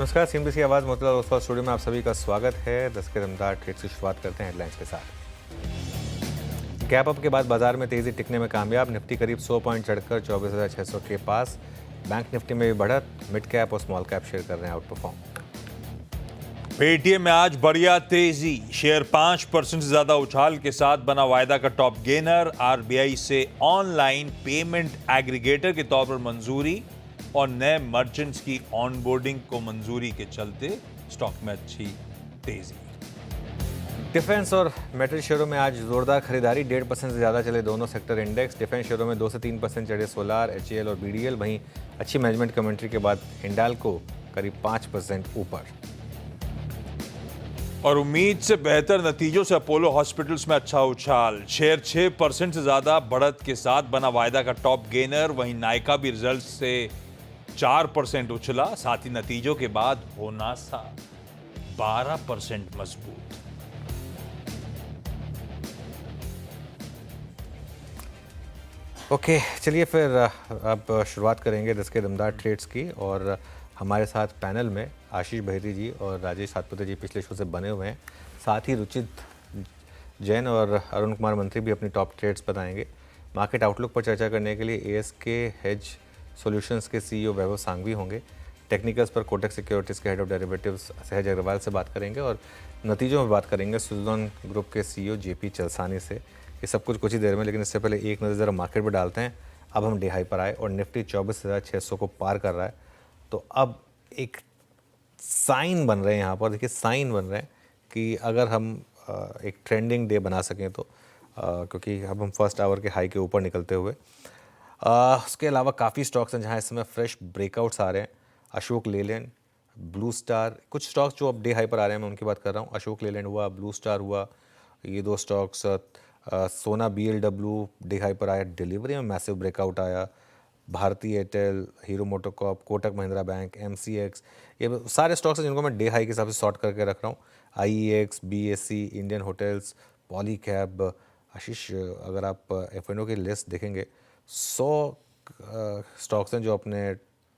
नमस्कार, सीएनबीसी आवाज़ मोतीलाल ओसवाल स्टूडियो में आप सभी का स्वागत है। 10 के दमदार ट्रेड्स की शुरुआत करते हैं हेडलाइंस के साथ। गैप अप के बाद बाजार में तेजी टिकने में कामयाब, निफ्टी करीब 100 पॉइंट चढ़कर 24,600 के पास। बैंक निफ्टी में भी बढ़त, मिड कैप और स्मॉल कैप शेयर कर रहे हैं आउट परफॉर्म। पेटीएम में आज बढ़िया तेजी, शेयर 5% से ज्यादा उछाल के साथ बना वायदा का टॉप गेनर। आरबीआई से ऑनलाइन पेमेंट एग्रीगेटर के तौर पर मंजूरी और नए मर्चेंट्स की ऑनबोर्डिंग को मंजूरी के चलते स्टॉक में अच्छी तेजी। डिफेंस और मेटल शेयरों में आज जोरदार खरीदारी, 1.5% से ज़्यादा चले दोनों सेक्टर इंडेक्स। डिफेंस शेयरों में 2 से 3% चढ़े सोलार, एचएएल और बीडीएल। वहीं अच्छी मैनेजमेंट कमेंट्री के बाद हिंडाल्को करीब 5% ऊपर। और उम्मीद से बेहतर नतीजों से अपोलो हॉस्पिटल्स में अच्छा उछाल, शेयर 6% से ज्यादा बढ़त के साथ बना वायदा का टॉप गेनर। वहीं नायका भी रिजल्ट से 4% उछला, साथ ही नतीजों के बाद होनासा 12% मजबूत। ओके, चलिए फिर अब शुरुआत करेंगे 10 के दमदार ट्रेड्स की। और हमारे साथ पैनल में आशीष बहेरी जी और राजेश सातपुते जी पिछले शो से बने हुए हैं। साथ ही रुचित जैन और अरुण कुमार मंत्री भी अपनी टॉप ट्रेड्स बताएंगे। मार्केट आउटलुक पर चर्चा करने के लिए एएसके हेज सॉल्यूशंस के सीईओ वैभव सांघवी होंगे। टेक्निकल्स पर कोटक सिक्योरिटीज़ के हेड ऑफ डेरिवेटिव्स सहज अग्रवाल से बात करेंगे और नतीजों में बात करेंगे सुज़लॉन ग्रुप के सीईओ जेपी चलसानी से। ये सब कुछ ही देर में, लेकिन इससे पहले एक नज़र ज़रा मार्केट पर डालते हैं। अब हम डे हाई पर आए और निफ्टी 24,600 को पार कर रहा है। तो अब एक साइन बन रहे हैं यहाँ पर, देखिए साइन बन रहे हैं कि अगर हम एक ट्रेंडिंग डे बना सकें तो, क्योंकि अब हम फर्स्ट आवर के हाई के ऊपर निकलते हुए। उसके अलावा काफ़ी स्टॉक्स हैं जहाँ इस समय फ्रेश ब्रेकआउट्स आ रहे हैं। अशोक लेलैंड, ब्लू स्टार, कुछ स्टॉक्स जो अब डे हाई पर आ रहे हैं, मैं उनकी बात कर रहा हूँ। अशोक लेलैंड हुआ, ब्लू स्टार हुआ, ये दो स्टॉक्स। सोना बीएलडब्ल्यू डे हाई पर आया, डिलीवरी में मैसिव ब्रेकआउट आया। Bharti Airtel, Hero MotoCorp, Kotak Mahindra bank, MCX, ये सारे स्टॉक्स हैं जिनको मैं डे हाई के हिसाब से सॉर्ट करके रख रहा हूँ। IEX, BSC, Indian hotels, Polycab. Ashish, अगर आप एफ&ओ की लिस्ट देखेंगे, 100 स्टॉक्स हैं जो अपने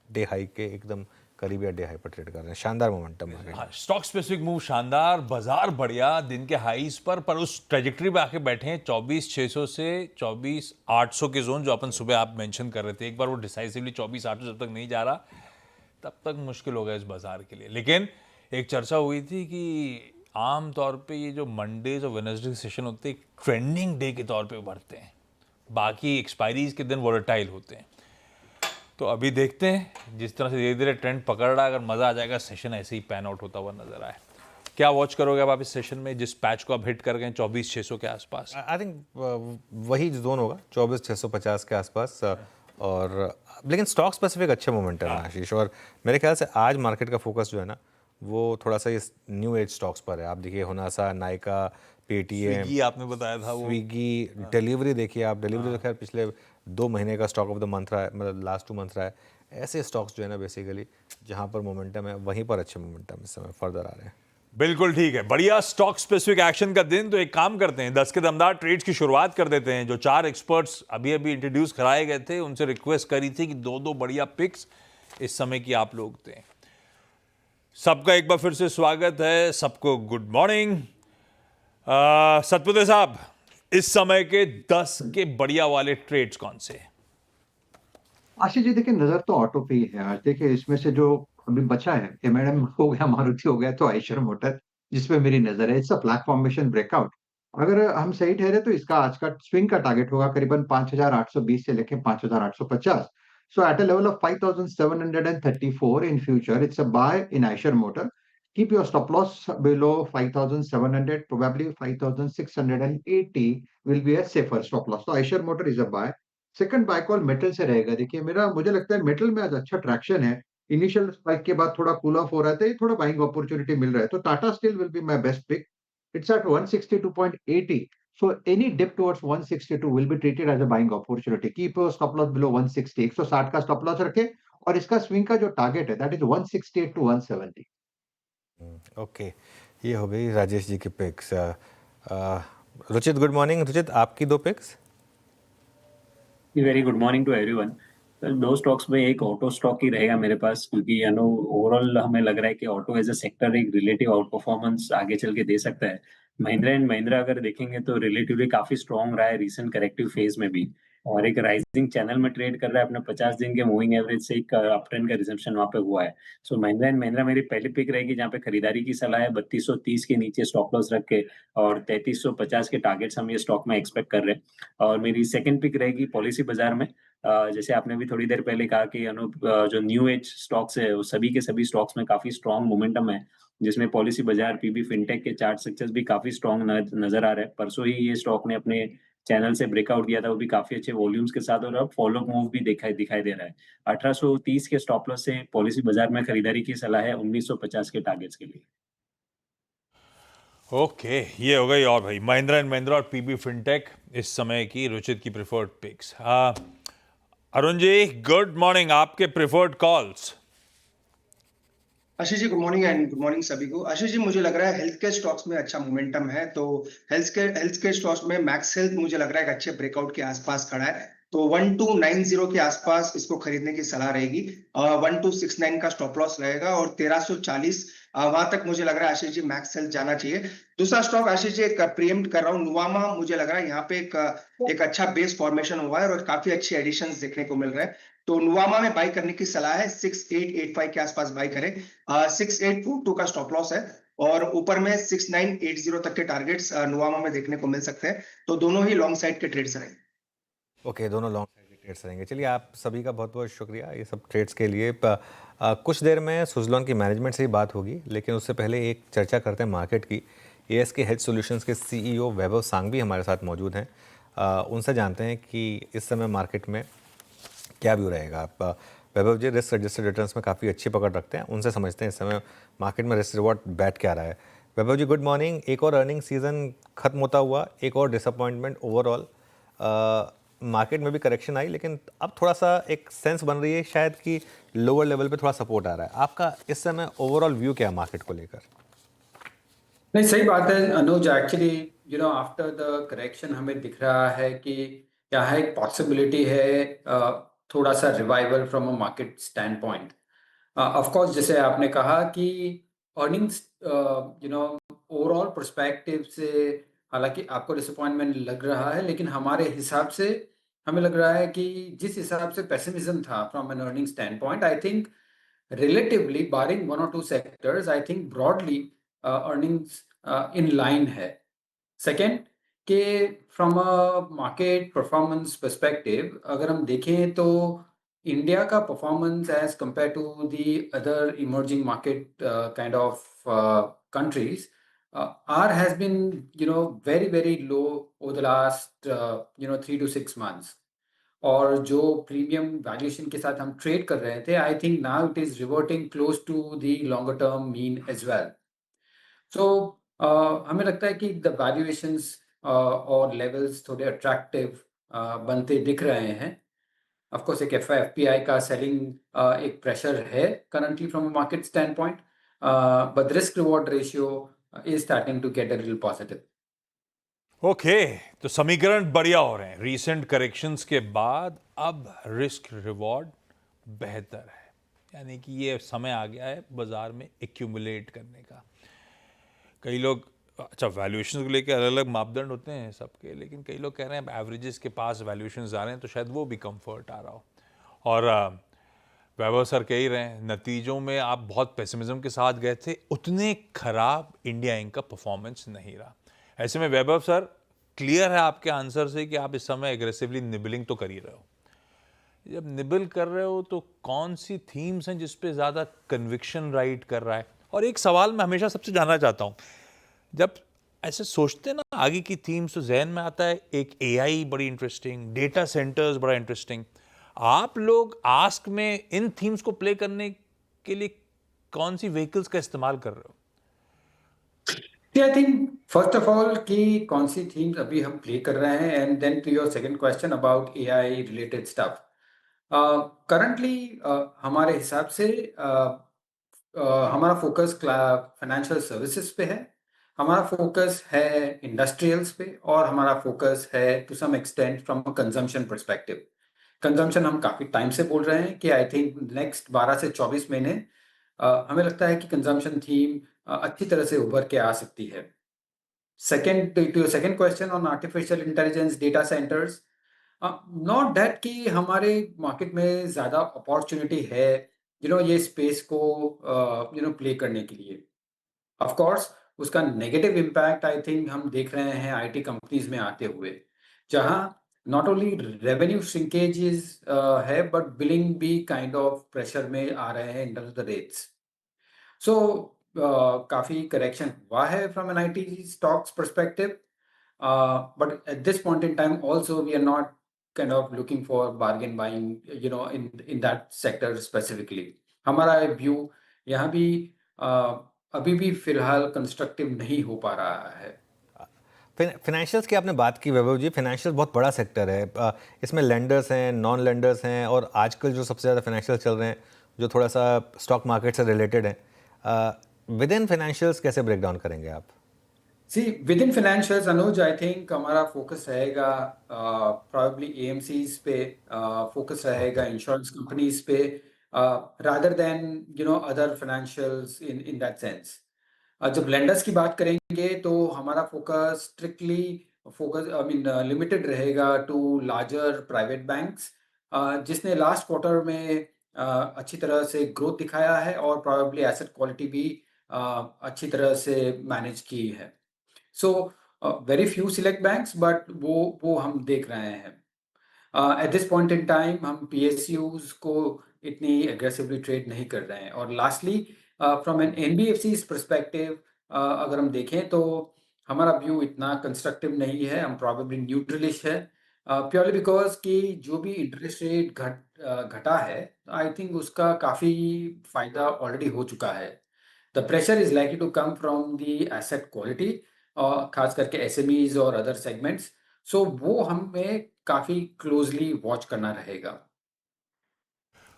डे हाई के एकदम करीब या डे हाई पर ट्रेड कर रहे हैं। शानदार मोमेंटम है। स्टॉक स्पेसिफिक मूव शानदार, बाजार बढ़िया दिन के हाईज पर उस ट्रेजेक्टरी पे आके बैठे हैं 24,600 से 24,800 के जोन जो अपन सुबह आप मेंशन कर रहे थे। एक बार वो डिसाइसिवली 24,800 जब तक नहीं जा रहा तब तक मुश्किल होगा इस बाजार के लिए। लेकिन एक चर्चा हुई थी कि आम तौर पे ये जो मंडेज और वेडनेसडे सेशन होते हैं ट्रेंडिंग डे के तौर पे उभरते हैं, बाकी एक्सपायरीज के दिन वोलेटाइल होते हैं। तो अभी देखते हैं जिस तरह से धीरे धीरे ट्रेंड पकड़ रहा है, अगर मजा आ जाएगा सेशन ऐसे ही पैन आउट होता हुआ नजर आए। क्या वॉच करोगे अब आप इस सेशन में, जिस पैच को आप हिट कर गए 24,600 के आसपास? आई थिंक वही जोन होगा 24,650 के आसपास। और लेकिन स्टॉक स्पेसिफिक अच्छे मोमेंटम है आशीष। और मेरे ख्याल से आज मार्केट का फोकस जो है ना, वो थोड़ा सा इस न्यू एज स्टॉक्स पर है। आप देखिए होनासा, नायका, पेटीएम, स्विगी आपने बताया था, वो स्विगी, डिलीवरी देखिए आप। डिलीवरी तो खैर पिछले 2 महीने का स्टॉक ऑफ द मंथ रहा है, मतलब लास्ट 2 मंथ रहा है। ऐसे स्टॉक्स जो है ना बेसिकली जहाँ पर मोमेंटम है वहीं पर अच्छे मोमेंटम इस समय फर्दर आ रहे हैं। बिल्कुल ठीक है, बढ़िया स्टॉक स्पेसिफिक एक्शन का दिन। तो एक काम करते हैं, 10 के दमदार ट्रेड्स की शुरुआत कर देते हैं। जो 4 एक्सपर्ट्स अभी अभी इंट्रोड्यूस कराए गए थे, उनसे रिक्वेस्ट करी थी कि 2 बढ़िया पिक्स इस समय की आप लोग दें। सबका एक बार फिर से स्वागत है, सबको गुड मॉर्निंग। सतपुते साहब, इस समय के 10 के बढ़िया वाले ट्रेड्स कौन से? आशीष जी, देखिए नजर तो ऑटो पे ही है आज। देखिए इसमें से जो अभी बचा है, एमएनएम हो गया, मारुति हो गया, तो आयशर मोटर जिसपे मेरी नजर है। It's a flat formation breakout. अगर हम सही ठहरे तो इसका आज का स्विंग का टारगेट होगा करीबन 5,820 से लेके 5,850। So at a level of 5,734 in future, it's a buy in Eicher motor. Keep your stop loss below 5,700, probably 5,680 will be a safer stop loss. So Eicher Motor is a buy. Second by call metal से रहेगा। देखिए मुझे लगता है metal में आज अच्छा traction है। इनिशियल स्पाइक के बाद थोड़ा कूल ऑफ हो रहा था, ये थोड़ा बाइंग अपॉर्चुनिटी मिल रहा है। तो Tata steel will be my best pick. It's at 162.80, so any dip towards 162 will be treated as a buying opportunity. Keep your stop loss below 160, 160 का स्टॉप लॉस रखे। और इसका स्विंग का जो टारगेट है दैट इज 168 टू 170। ओके, ये हो गई राजेश जी की picks. Ruchit, good morning. Ruchit, आपकी 2 picks? Very good morning to everyone. Sir 2 stocks में एक ऑटो स्टॉक ही रहेगा मेरे पास, क्योंकि ओवरऑल हमें लग रहा है कि ऑटो एज अ सेक्टर एक रिलेटिव आउट परफॉर्मेंस आगे चल के दे सकता है। महिंद्रा एंड महिंद्रा अगर देखेंगे तो रिलेटिवली काफी स्ट्रांग रहा है रिसेंट करेक्टिव फेज में भी, और एक राइजिंग चैनल में ट्रेड कर रहा है। अपने 50 दिन के मूविंग एवरेज से एक अप ट्रेंड का रिजम्पशन वहां पे हुआ है। सो महिंद्रा एंड महिंद्रा मेरी पहली पिक रहेगी, जहाँ पे खरीदारी की सलाह है 3230 के नीचे स्टॉप लॉस रख के, और 3350 के टारगेट्स हम ये स्टॉक में एक्सपेक्ट कर रहे हैं। और मेरी सेकंड पिक रहेगी पॉलिसी बाजार में। जैसे आपने भी थोड़ी देर पहले कहा कि जो न्यू एज स्टॉक्स है वो सभी के सभी स्टॉक्स में काफी स्ट्रांग मोमेंटम है, जिसमें पॉलिसी बाजार, पीबी फिनटेक के चार्ट स्ट्रक्चर्स भी काफी स्ट्रांग नजर आ रहे हैं। परसों ही ये स्टॉक ने अपने चैनल से ब्रेकआउट दिया था, वो भी काफी अच्छे वॉल्यूम्स के साथ, और अब फॉलो मूव भी दिखाई दे रहा है। 1830 के स्टॉप लॉस से पॉलिसी बाजार में खरीदारी की सलाह है 1950 के टारगेट्स के लिए। ओके, ये हो गई। और भाई महिंद्रा एंड महिंद्रा और पीबी फिनटेक इस समय की रुचित की preferred picks. Arun ji, good morning. आपके preferred calls. Ashish ji good morning and good morning सभी को। आशीष जी मुझे लग रहा है हेल्थ केयर स्टॉक्स में अच्छा मोमेंटम है, तो हेल्थ केयर स्टॉक्स में मैक्स हेल्थ मुझे लग रहा है कि अच्छे ब्रेकआउट के आसपास खड़ा है, तो 1290 के आसपास इसको खरीदने की सलाह रहेगी। 1269 का स्टॉप लॉस रहेगा, और 1340 वहां तक मुझे लग रहा है आशीष जी मैक्स हेल्थ जाना चाहिए। दूसरा स्टॉक आशीष जी एक प्रीएम्प्ट कर रहा हूँ, नुवामा। मुझे लग रहा है यहाँ पे एक अच्छा बेस फॉर्मेशन हुआ है और काफी अच्छे एडिशंस देखने को मिल रहे हैं, तो नुवामा में बाई करने की सलाह है। 6885 के आसपास बाई करें। 6842 का स्टॉप लॉस है, और ऊपर में 6980 तक के टारगेट्स नुवामा में देखने को मिल सकते हैं, तो दोनों ही लॉन्ग साइड के ट्रेड्स रहेंगे। ओके, दोनों लॉन्ग साइड के ट्रेड्स रहेंगे। चलिए, आप सभी का बहुत बहुत शुक्रिया ये सब ट्रेड्स के लिए। कुछ देर में सुजलॉन की मैनेजमेंट से ही बात होगी, लेकिन उससे पहले एक चर्चा करते हैं मार्केट की। एएसके हेल्थ सॉल्यूशंस के सीईओ वैभव सांघवी हमारे साथ मौजूद हैं। उनसे जानते हैं कि इस समय मार्केट में क्या व्यू रहेगा। आप वैभव जी रिस्क एडजस्टेड रिटर्न्स में काफ़ी अच्छी पकड़ रखते हैं, उनसे समझते हैं इस समय मार्केट में रिस्क रिवॉर्ड बैठ क्या रहा है। वैभव जी गुड मॉर्निंग। एक और अर्निंग सीजन खत्म होता हुआ एक और डिसअपॉइंटमेंट ओवरऑल। मार्केट में भी करेक्शन आई, लेकिन अब थोड़ा सा एक सेंस बन रही है शायद कि लोअर लेवल पे थोड़ा सपोर्ट आ रहा है। आपका इस समय ओवरऑल व्यू क्या है मार्केट को लेकर? नहीं, सही बात है अनुज। एक्चुअली आफ्टर द करेक्शन हमें दिख रहा है कि यहाँ एक पॉसिबिलिटी है थोड़ा सा revival from a market stand point. Of course जैसे आपने कहा कि अर्निंग्स ओवरऑल पर्सपेक्टिव से हालांकि आपको डिसअपॉइंटमेंट लग रहा है, लेकिन हमारे हिसाब से हमें लग रहा है कि जिस हिसाब से पेसिमिज्म था from an earning stand point, I think relatively barring one or two sectors, I think broadly earnings in line है। Second, कि from a market performance perspective अगर हम देखें तो इंडिया का performance as compared to the other emerging market kind of countries has been very very low over the last 3 to 6 months। और जो premium valuation के साथ हम ट्रेड कर रहे थे, I think now it is reverting close to the longer term mean as well. So हमें लगता है कि द वैल्यूएशंस और लेवल्स थोड़े अट्रैक्टिव बनते दिख रहे हैं। ऑफ कोर्स एक एफआईआई का सेलिंग एक प्रेशर है currently from a market standpoint, but risk reward ratio is starting to get a little positive. Okay, तो समीकरण बढ़िया हो रहे हैं। रीसेंट करेक्शंस के बाद अब रिस्क रिवॉर्ड बेहतर है, यानी कि ये समय आ गया है बाजार में एक्यूमुलेट करने का। कई लोग, अच्छा वैल्यूएशंस को लेकर अलग अलग मापदंड होते हैं सबके, लेकिन कई लोग कह रहे हैं एवरेजेस के पास वैल्यूएशंस आ रहे हैं, तो शायद वो भी कंफर्ट आ रहा हो। और वैभव सर कह ही रहे हैं, नतीजों में आप बहुत पेसिमिज्म के साथ गए थे, उतने खराब इंडिया इंक का परफॉर्मेंस नहीं रहा। ऐसे में वैभव सर, क्लियर है आपके आंसर से कि आप इस समय एग्रेसिवली निबलिंग तो कर ही रहे हो। जब निबल कर रहे हो तो कौन सी थीम्स हैं जिस पे ज़्यादा कन्विक्शन राइट कर रहा है? और एक सवाल मैं हमेशा सबसे जानना चाहता हूँ, जब ऐसे सोचते हैं ना आगे की थीम्स, तो जहन में आता है एक एआई बड़ी इंटरेस्टिंग, डेटा सेंटर्स बड़ा इंटरेस्टिंग। आप लोग आस्क में इन थीम्स को प्ले करने के लिए कौन सी व्हीकल्स का इस्तेमाल कर रहे हो? I think first of all कि कौन सी थीम्स अभी हम प्ले कर रहे हैं, and then to your second question about AI related stuff. Currently हमारे हिसाब से हमारा फोकस फाइनेंशियल सर्विसेज पे है, हमारा फोकस है इंडस्ट्रियल्स पे, और हमारा फोकस है to some extent from a consumption perspective. Consumption हम काफ़ी टाइम से बोल रहे हैं कि आई थिंक नेक्स्ट 12 से 24 महीने हमें लगता है कि कंजम्पशन थीम अच्छी तरह से उभर के आ सकती है। Second, to your second question on artificial intelligence data centres, not that कि हमारे मार्केट में ज़्यादा अपॉर्चुनिटी है ये स्पेस को प्ले करने के लिए। ऑफ कोर्स उसका नेगेटिव इम्पैक्ट आई थिंक हम देख रहे हैं आईटी कंपनीज में आते हुए, जहां नॉट ओनली रेवेन्यू श्रिंकेजेस है बट बिलिंग भी काइंड ऑफ प्रेशर में आ रहे हैं in terms of the rates. So काफी करेक्शन हुआ है from an IT stocks perspective, but at this point in time also we are not kind of looking for bargain buying in that sector specifically. हमारा view यहाँ भी अभी भी फिलहाल constructive नहीं हो पा रहा है। फाइनेंशियल्स की आपने बात की वैभव जी, फाइनेंशियल बहुत बड़ा सेक्टर है। इसमें लेंडर्स हैं, नॉन लेंडर्स हैं, और आजकल जो सबसे ज़्यादा फाइनेंशियल चल रहे हैं जो थोड़ा सा स्टॉक मार्केट से रिलेटेड हैं, विद इन फाइनेंशियल्स कैसे ब्रेक डाउन करेंगे आप? See within financials Anuj, I think हमारा फोकस रहेगा प्रॉब्ली एएमसीज पे, फोकस रहेगा इंश्योरेंस कंपनीज पे, rather than other financials in that sense. जब लेंडर्स की बात करेंगे तो हमारा फोकस स्ट्रिक्टली लिमिटेड रहेगा टू लार्जर प्राइवेट बैंक्स, जिसने लास्ट क्वार्टर में अच्छी तरह से ग्रोथ दिखाया है और प्रॉब्ली एसेट क्वालिटी भी अच्छी तरह से मैनेज की है। So very few select banks, but वो हम देख रहे हैं। At this point in time हम पीएसयूज को इतनी एग्रेसिवली ट्रेड नहीं कर रहे हैं। और lastly from an NBFC perspective अगर हम देखें तो हमारा व्यू इतना कंस्ट्रक्टिव नहीं है, हम प्रॉबेबली न्यूट्रलिश है, प्योरली बिकॉज कि जो भी इंटरेस्ट रेट घटा है आई थिंक उसका काफ़ी फायदा ऑलरेडी हो चुका है। The pressure is likely to come from the asset quality, खास करके एसएमईज और अदर सेगमेंट्स। सो वो हमें काफ़ी क्लोजली वॉच करना रहेगा।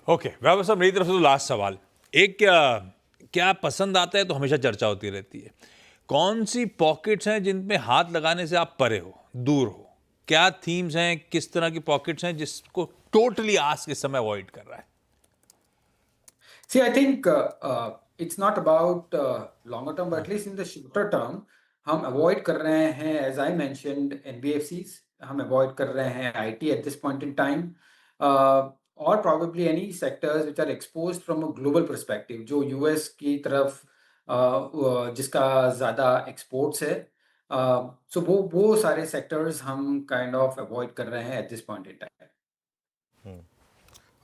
ओके वैभव साहब, मेरी तरफ से तो लास्ट सवाल एक, क्या पसंद आता है तो हमेशा चर्चा होती रहती है, कौन सी पॉकेट्स हैं जिनमें हाथ लगाने से आप परे हो, दूर हो? क्या थीम्स हैं, किस तरह की पॉकेट्स हैं जिसको टोटली आज के समय अवॉइड कर रहा है? See, I think it's not about longer term, but at least in the shorter term, हम अवॉइड कर रहे हैं, एज आई मेंशन्ड, एनबीएफसीज, हम अवॉइड कर रहे हैं IT at this point in time, और probably any sectors which are exposed from a global perspective, जो यूएस की तरफ जिसका ज़्यादा एक्सपोर्ट्स है। सो वो सारे सेक्टर्स हम काइंड ऑफ अवॉइड कर रहे हैं at this point in time.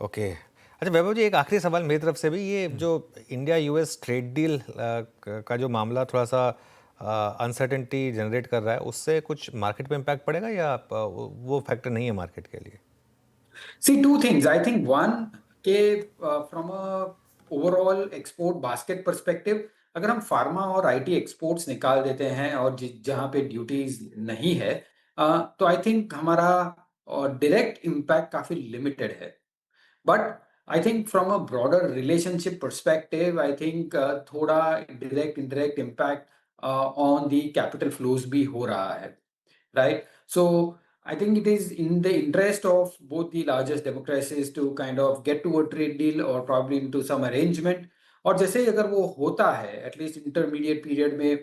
Okay, अच्छा वैभव जी, एक आखिरी सवाल मेरी तरफ से भी, ये जो इंडिया यूएस ट्रेड डील का जो मामला थोड़ा सा अनसर्टेनिटी जनरेट कर रहा है, उससे कुछ मार्केट पे इम्पैक्ट पड़ेगा या वो फैक्टर नहीं है मार्केट के लिए? See, two things. I think one, के from a overall export basket perspective, अगर हम फार्मा और आईटी एक्सपोर्ट्स निकाल देते हैं और जहाँ पे ड्यूटीज नहीं है, तो आई थिंक हमारा डायरेक्ट इम्पैक्ट काफी लिमिटेड है। But I think from a broader relationship perspective, I think थोड़ा direct indirect impact on the capital flows भी हो रहा है, right? So I think it is in the interest of both the largest democracies to kind of get to a trade deal or probably into some arrangement. और जैसे अगर वो होता है, एटलीस्ट इंटरमीडिएट पीरियड में,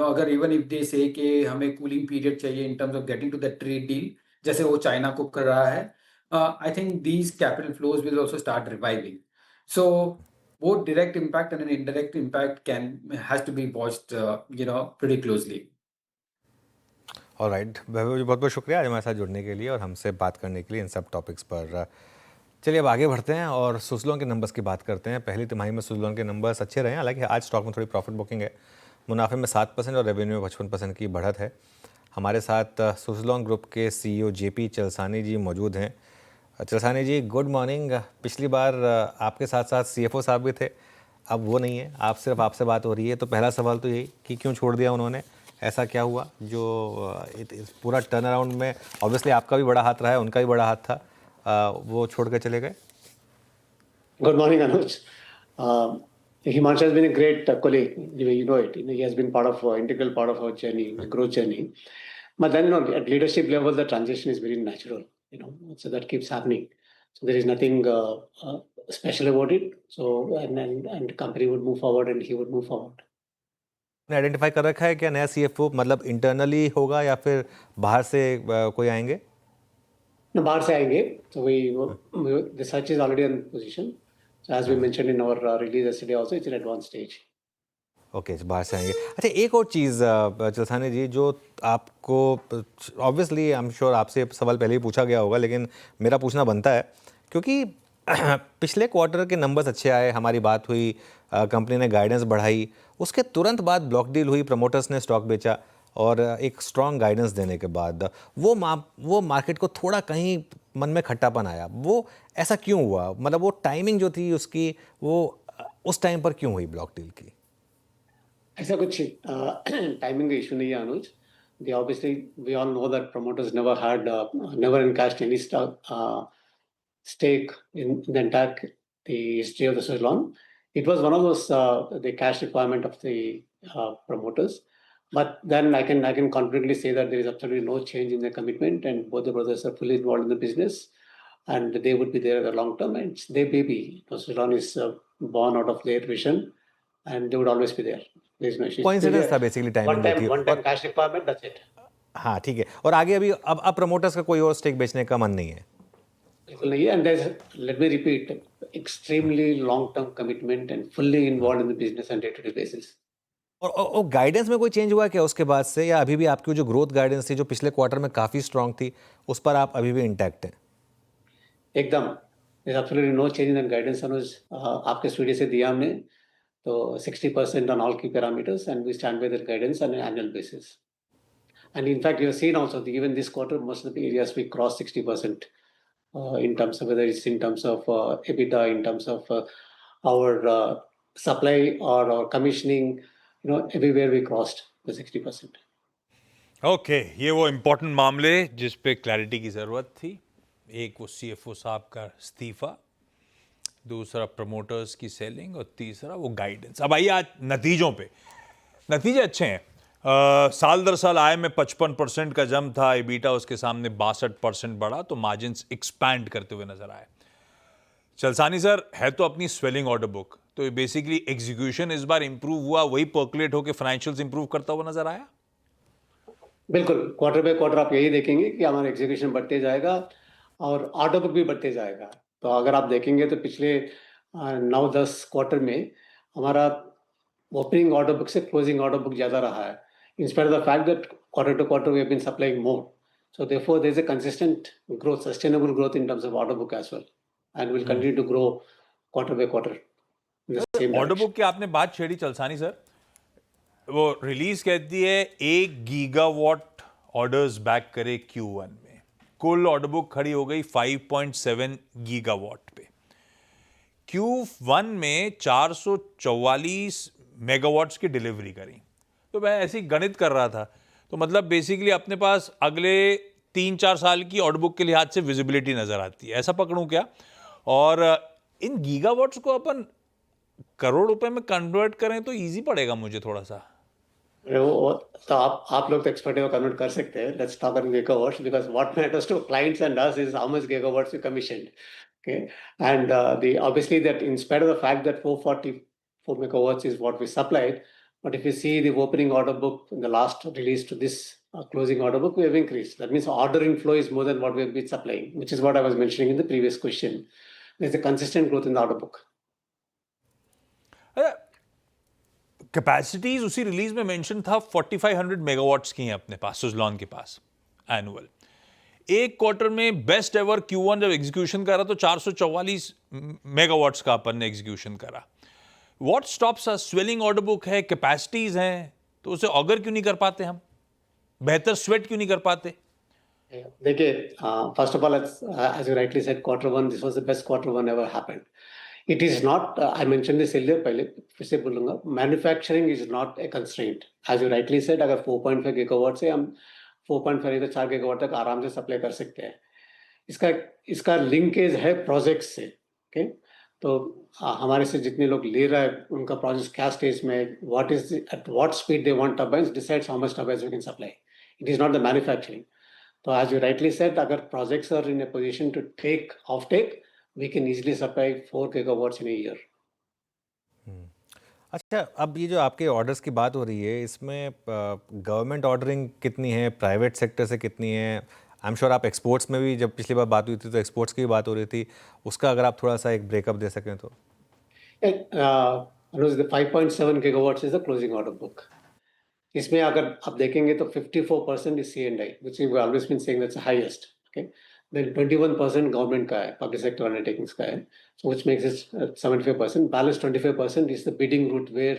अगर इवन इफ दे से कि हमें कूलिंग पीरियड चाहिए in terms of getting to the trade deal, जैसे वो चाइना को कर रहा है, I think these capital flows will also start reviving. So both direct impact and an indirect impact has to be watched pretty closely. Alright Vaibhav ji, बहुत बहुत शुक्रिया आज हमारे साथ जुड़ने के लिए और हमसे बात करने के लिए इन सब टॉपिक्स पर। चलिए अब आगे बढ़ते हैं और सुज़लोन के नंबर्स की बात करते हैं। पहली तिमाही में सुज़लोन के नंबर्स अच्छे रहे, हालांकि आज स्टॉक में थोड़ी प्रॉफिट बुकिंग है। मुनाफे में 7% और रेवेन्यू में 55% की बढ़त है। हमारे साथ सुज़लोन ग्रुप के CEO JP चलसानी जी मौजूद हैं। चलसानी जी, गुड मॉर्निंग। पिछली बार आपके साथ साथ CFO साहब भी थे, अब वो नहीं है, आपसे बात हो रही है। तो पहला सवाल तो यही कि क्यों छोड़ दिया उन्होंने, ऐसा क्या हुआ जो इस पूरा टर्न अराउंड में, ऑब्वियसली आपका भी बड़ा हाथ रहा है, उनका भी बड़ा हाथ था, वो छोड़ कर चले गए? Good morning, Anuj. Himanshu has been a great colleague. You know it. He has been integral part of our journey, the growth journey. But then, at leadership level, the transition is very natural. So that keeps happening. So there is nothing special about it. So and company would move forward and he would move forward. ने identify कर रखा है क्या नया CFO मतलब internally होगा या फिर बाहर से कोई आएंगे? No, बाहर से आएंगे. So the search is already on position. So as we mentioned in our release yesterday also, it's in advanced stage. Okay बाहर से आएंगे. अच्छा एक और चीज़ चलसानी जी जो आपको ऑब्वियसली आई एम श्योर आपसे सवाल पहले ही पूछा गया होगा लेकिन मेरा पूछना बनता है क्योंकि पिछले क्वार्टर के नंबर्स अच्छे आए, हमारी बात हुई, कंपनी ने गाइडेंस बढ़ाई, उसके तुरंत बाद ब्लॉक डील हुई, प्रमोटर्स ने स्टॉक बेचा और एक स्ट्रॉन्ग गाइडेंस देने के बाद वो मार्केट को थोड़ा कहीं मन में खट्टापन आया. वो ऐसा क्यों हुआ? मतलब वो टाइमिंग जो थी उसकी वो उस टाइम पर क्यों हुई ब्लॉक डील की? ऐसा कुछ टाइमिंग का इशू नहीं है अनुज. Obviously we all know that promoters never encashed any stake in the entire history of the Suzlon. It was one of those the cash requirement of the promoters. But then I can confidently say that there is absolutely no change in their commitment, and both the brothers are fully involved in the business, and they would be there in the long term. And it's their baby. Suzlon is born out of their vision, and they would always be there. There's no issue. Coincidence था basically timing. One time cash requirement. That's it. हाँ ठीक है. और आगे अभी अब promoters का कोई और स्टेक बेचने का मन नहीं है? बिल्कुल नहीं है. And let me repeat, extremely long-term commitment and fully involved in the business on day-to-day basis. और गाइडेंस में कोई चेंज हुआ क्या उसके बाद से, या अभी भी आपकी जो ग्रोथ गाइडेंस थी जो पिछले क्वार्टर में काफ़ी स्ट्रांग थी उस पर आप अभी भी इंटैक्ट हैं? एकदम. There's absolutely no change in the guidance अनुज. आपके स्टूडियो से दिया हमने तो 60% on all key parameters, and we stand by that guidance on an annual basis. And in fact, you have seen also even this quarter, most of the areas we crossed 60% in terms of whether it's in terms of EBITDA, in terms of our supply or our commissioning, everywhere we crossed the 60%. Okay ये वो important मामले जिस पे clarity की ज़रूरत थी. एक वो सीएफओ साहब का इस्तीफा, दूसरा प्रमोटर्स की सेलिंग और तीसरा वो गाइडेंस. अब आइए आज नतीजों पे. नतीजे अच्छे हैं. साल दर साल आय में 55% का जम था, EBITDA उसके सामने 62% बढ़ा, तो मार्जिन्स एक्सपैंड करते हुए नजर आए. चलसानी सर, है तो अपनी स्वेलिंग ऑर्डर बुक, तो बेसिकली एग्जीक्यूशन इस बार इंप्रूव हुआ, वही पर्कुलेट होकर फाइनेंशियल्स इंप्रूव करता हुआ नजर आया. बिल्कुल, क्वार्टर बाय क्वार्टर आप यही देखेंगे कि हमारा एग्जीक्यूशन बढ़ते जाएगा और ऑर्डर बुक भी बढ़ते जाएगा. तो अगर आप देखेंगे तो पिछले 9-10 क्वार्टर में हमारा ओपनिंग ऑर्डर बुक से क्लोजिंग ऑर्डर बुक ज़्यादा रहा है. In spite of the fact that quarter to quarter we have been supplying more. So therefore there is a consistent growth, sustainable growth in terms of order book as well. And we'll continue to grow quarter by quarter. Order book की आपने बात छेड़ी चलसानी sir. वो release कहती है 1 gigawatt orders back करे Q1 में. कुल ऑर्डर बुक खड़ी हो गई 5.7 गीगावाट पे. Q1 में 444 मेगावाट्स की डिलीवरी करी. तो मैं ऐसे ही गणित कर रहा था, तो मतलब बेसिकली अपने पास अगले 3-4 साल की ऑर्डर बुक के लिहाज से विजिबिलिटी नजर आती है, ऐसा पकड़ूं क्या? और इन गीगावाट्स को अपन करोड़ रुपए में कन्वर्ट करें तो इजी पड़ेगा मुझे थोड़ा सा. तो आप लोग तो एक्सपर्ट है, कन्वर्ट कर सकते हैं. Let's talk about gigawatts because what matters to clients and us is how much gigawatts we commissioned. Okay, and obviously that in spite of the fact that 444 megawatts is what we supplied, but if you see the opening order book in the last release to this closing order book, we have increased. That means order inflow is more than what we have been supplying, which is what I was mentioning in the previous question. There's a consistent growth in the order book. Capacities उसी release में mention था 4500 megawatts की हैं अपने पास, सुजलॉन के पास annual. एक quarter में best ever Q1 जब एग्जीक्यूशन करा तो 444 मेगावाट्स का अपन ने एग्जीक्यूशन करा. What stops us? Swelling order book है, कैपेसिटीज हैं, तो उसे ऑगर क्यों नहीं कर पाते हम? बेहतर स्वेट क्यों नहीं कर पाते? देखिए, first of all as you rightly said, Q1 this was the best Q1 ever happened. It is not, I mentioned this earlier, पहले फिर से बोलूंगा, manufacturing is not a constraint. As you rightly said, अगर 4.5 gigawatt से हम 4.5 से 4 gigawatt तक आराम से सप्लाई कर सकते हैं. इसका लिंकेज है प्रोजेक्ट से. ओके, तो हमारे से जितने लोग ले रहा है उनका प्रोजेक्ट क्या स्टेज में, at what speed they want turbines decides how much turbines we can supply. It is not the manufacturing. तो as you rightly said, अगर projects are in a position to take offtake, we can easily supply 4 gigawatts in a year. अच्छा, अब ये जो आपके orders की बात हो रही है, इसमें गवर्नमेंट ऑर्डरिंग कितनी है, प्राइवेट सेक्टर से कितनी है? आई एम श्योर आप एक्सपोर्ट्स में भी, जब पिछली बार बात हुई थी तो एक्सपोर्ट्स की भी बात हो रही थी, उसका अगर आप थोड़ा सा एक ब्रेकअप दे सकें तो। Anuj, the 5.7 gigawatts is the closing order book. इसमें अगर आप देखेंगे तो 54% is C&I, which we've always been saying that's the highest. Okay, then 21% government का है, public sector undertakings का है, so which makes it 75%. Balance 25% is the bidding route where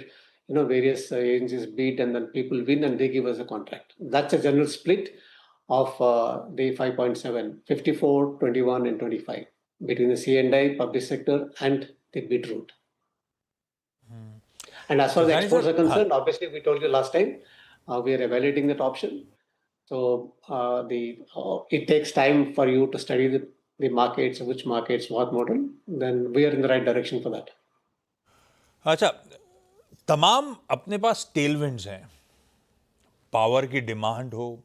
various agencies bid and then people win and they give us a contract. That's a general split of the 5.7, 54, 21, and 25 between the C&I, public sector, and the bid route. And as far as the exports are concerned, obviously we told you last time, we are evaluating that option. So it takes time for you to study the markets, which markets, what model. Then we are in the right direction for that. अच्छा, तमाम अपने पास tailwinds हैं, power की demand हो,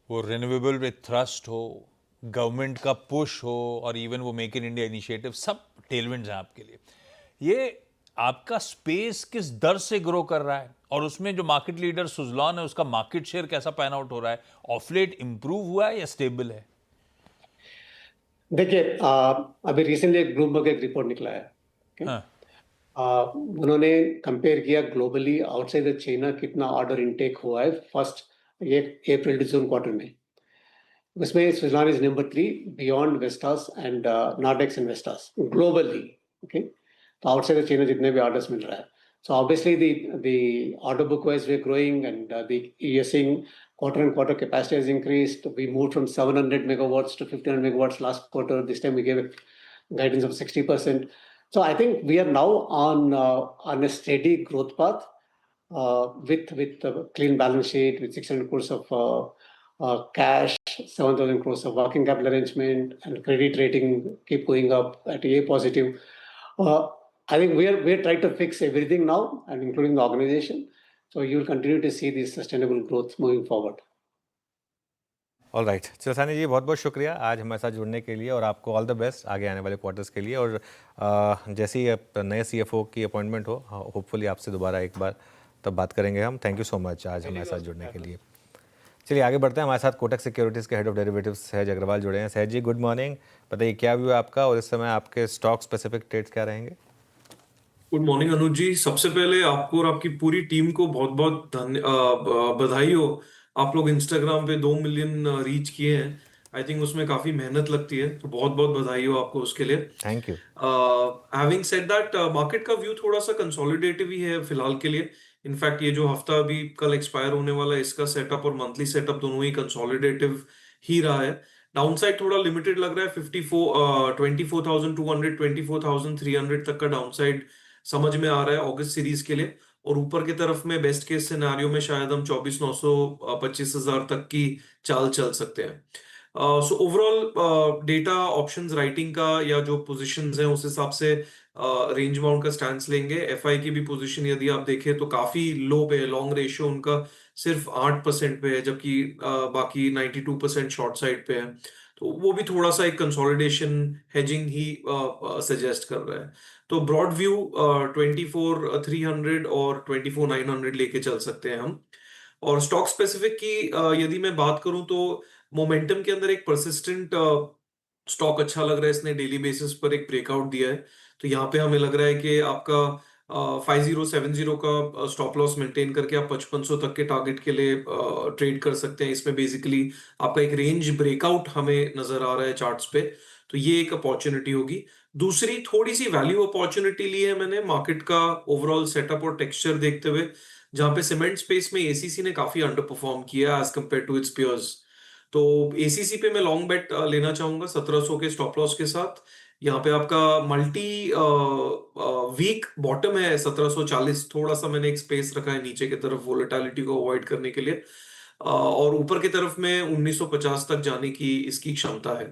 वो renewable with thrust हो, government का push हो, और इवन वो मेक इन इंडिया इनिशिएटिव, सब टेलविंड्स हैं आपके लिए। ये आपका स्पेस किस दर से ग्रो कर रहा है, और उसमें जो मार्केट लीडर सुजलॉन है उसका मार्केट शेयर कैसा पैन आउट हो रहा है? ऑफ लेट इंप्रूव हुआ है या स्टेबल है? देखिए, अभी रिसेंटली एक ब्लूमबर्ग एक रिपोर्ट निकला है। उन्होंने कंपेयर किया ग्लोबली आउटसाइड द चाइना कितना ऑर्डर इनटेक हुआ है first April to June quarter में। उसमें Suzlon is number 3 beyond Vestas and Nordex and Vestas globally. Okay, तो आउटसाइड चाइना जितने भी ऑर्डर्स मिल रहा है, so obviously the order book wise we're growing, and you're seeing quarter on quarter capacity has increased. We moved from 700 megawatts to 1500 megawatts last quarter. This time we gave a guidance of 60%. So I think we are now on a steady growth path with a clean balance sheet, with 600 crores of cash, 7,000 crores of working capital arrangement, and credit rating keep going up at A positive. I think we're trying to fix everything now, and including the organization. So you'll continue to see this sustainable growth moving forward. All right, Chilsani ji, बहुत बहुत शुक्रिया आज हमारे साथ जुड़ने के लिए, और आपको ऑल द बेस्ट आगे आने वाले क्वार्टर्स के लिए। और जैसे ही नए CFO की अपॉइंटमेंट हो, होपफुली आपसे दोबारा एक बार तब बात करेंगे हम। थैंक यू सो मच आज हमारे साथ जुड़ने के लिए। चलिए आगे बढ़ते हैं। हमारे साथ कोटक सिक्योरिटीज़ के हेड ऑफ डेरिवेटिव्स सहज अग्रवाल जुड़े हैं। सहज जी, गुड मॉर्निंग। बताइए क्या व्यू है आपका, और इस समय आपके स्टॉक स्पेसिफिक ट्रेड्स क्या रहेंगे? गुड मॉर्निंग अनुज जी। सबसे पहले आपको और आपकी पूरी टीम को बहुत बहुत बधाई हो। आप लोग इंस्टाग्राम पे 2 मिलियन रीच किए हैं। आई थिंक उसमें काफी मेहनत लगती है, तो बहुत बहुत बधाई हो आपको उसके लिए। Thank you. Having said that, market का व्यू थोड़ा सा कंसोलिडेटिव ही है फिलहाल के लिए। इनफैक्ट ये जो हफ्ता अभी कल एक्सपायर होने वाला है, इसका सेटअप और मंथली सेटअप दोनों ही कंसोलिडेटिव ही रहा है। डाउनसाइड थोड़ा लिमिटेड लग रहा है। 24,200 24,300 तक का डाउनसाइड समझ में आ रहा है अगस्त सीरीज के लिए, और ऊपर की तरफ में बेस्ट केस सिनेरियो में शायद हम 24,900 25,000 तक की चाल चल सकते हैं। So overall data options writing का या जो पोजीशंस हैं उस हिसाब से रेंज बाउंड का स्टैंस लेंगे। एफआई की भी पोजीशन यदि आप देखें तो काफी लो पे है, लॉन्ग रेशियो उनका सिर्फ 8% पे है, जबकि बाकी 92% शॉर्ट साइड पे है। तो वो भी थोड़ा सा एक कंसोलिडेशन हेजिंग ही सजेस्ट कर रहा है। तो ब्रॉड व्यू 24,300 और 24,900 लेके चल सकते हैं हम। और स्टॉक स्पेसिफिक की यदि मैं बात करूं तो मोमेंटम के अंदर एक परसिस्टेंट स्टॉक अच्छा लग रहा है। इसने डेली बेसिस पर एक ब्रेकआउट दिया है, तो यहाँ पे हमें लग रहा है कि आपका 5070 का स्टॉप लॉस मेंटेन करके आप 5500 तक के टारगेट के लिए ट्रेड कर सकते हैं। इसमें बेसिकली आपका एक रेंज ब्रेकआउट हमें नजर आ रहा है चार्ट्स पे, तो ये एक अपॉर्चुनिटी होगी। दूसरी थोड़ी सी वैल्यू अपॉर्चुनिटी ली है मैंने मार्केट का ओवरऑल सेटअप और टेक्सचर देखते हुए, जहां पे सीमेंट स्पेस में एसीसी ने काफी अंडर परफॉर्म किया as compared to its peers. तो एसीसी पे मैं लॉन्ग बेट लेना चाहूंगा 1700 के स्टॉप लॉस के साथ। यहाँ पे आपका मल्टी वीक बॉटम है 1740, थोड़ा सा मैंने एक स्पेस रखा है नीचे की तरफ वोलेटिलिटी को अवॉइड करने के लिए, और ऊपर की तरफ में 1950 तक जाने की इसकी क्षमता है।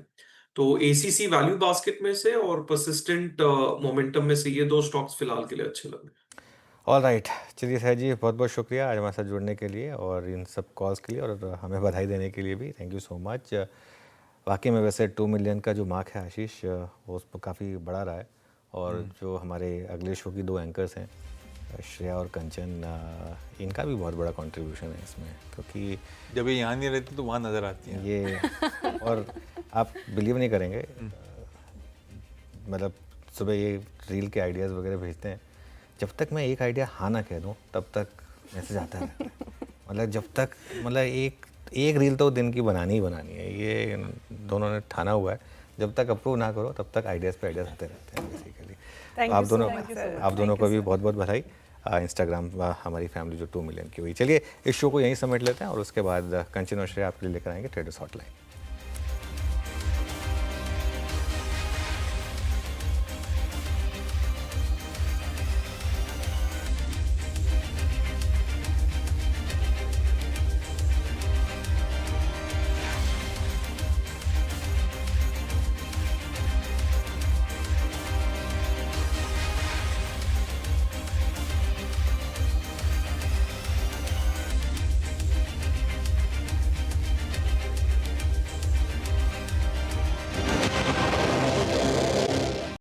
तो एसीसी वैल्यू बास्केट में से और परसिस्टेंट मोमेंटम में से ये दो स्टॉक्स फिलहाल के लिए अच्छे लग रहे हैं। ऑल राइट, चलिए सर जी, बहुत बहुत शुक्रिया आज हमारे साथ जुड़ने के लिए और इन सब कॉल्स के लिए और हमें बधाई देने के लिए भी। Thank you so much. वाकई में वैसे 2 मिलियन का जो मार्क है आशीष, वो उस पर काफ़ी बड़ा रहा है और जो हमारे अगले शो की 2 एंकर्स हैं श्रेया और कंचन, इनका भी बहुत बड़ा कंट्रीब्यूशन है इसमें, क्योंकि जब ये यहाँ नहीं रहती तो वहाँ नजर आती है ये और आप बिलीव नहीं करेंगे, मतलब सुबह ये रील के आइडियाज़ वगैरह भेजते हैं, जब तक मैं एक आइडिया हाँ ना कह दूँ तब तक मैसेज आता रहता है। मतलब जब तक एक रील तो दिन की बनानी ही बनानी है, ये दोनों ने ठाना हुआ है। जब तक अप्रूव ना करो तब तक आइडियाज़ पे आइडियाज़ आते रहते हैं बेसिकली। आप दोनों को भी बहुत बहुत बधाई। इंस्टाग्राम हमारी फैमिली जो 2 मिलियन की हुई। चलिए इस शो को यहीं समेट लेते हैं और उसके बाद कंचन और श्रेया आपके लिए लेकर आएंगे ट्रेडर्स हॉटलाइन।